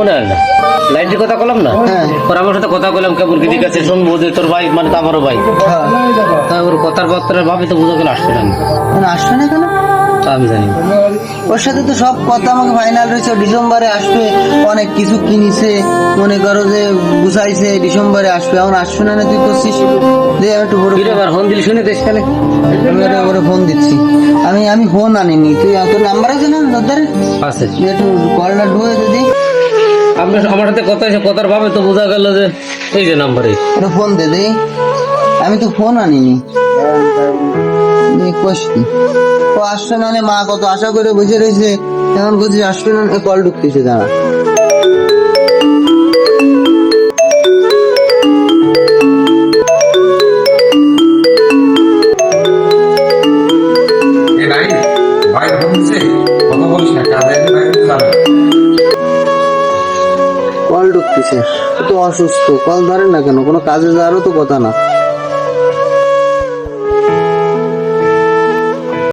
মনে হয় না লাইনের কথা বললাম না ওর আমার সাথে কথা বললাম কেবল কি ঠিক আছে শুনবো যে তোর ভাই মানে আমারও ভাই তা ওর কথার বার্তার ভাবে তো বোঝা গেল আসছে না আসবে না কেন? তা আমি জানি না। ওর সাথে তো সব কথা আমাকে ফাইনাল রয়েছে, ডিসেম্বরে আসবে, অনেক কিছু কিনেছে, মনে করো যে গুছাইছে ডিসেম্বরে আসবে, এখন আসবে না তুই করছিস যে আমি একটু বড় ফিরে আবার ফোন দিলি শুনে দেশ কালে আমি ওরা ফোন দিচ্ছি। আমি ফোন আনিনি, তুই তোর নাম্বার আছে না ধরে আছে একটু কলটা ঢুয়ে যদি আমার সাথে কথা হয়েছে কথার ভাবে তো বোঝা গেল যে এই যে নাম্বারে একটা ফোন দে দে, আমি তো ফোন আনিনি। কষ্টি ও আসছে না, মা কত আশা করে বসে রয়েছে, এখন বলছিস আসবে না, কল ঢুকতেছে দাঁড়া। কল ঢুকতেছে, তো অসুস্থ, কল ধরে না কেন, কোনো কাজে যাওয়ারও তো কথা না।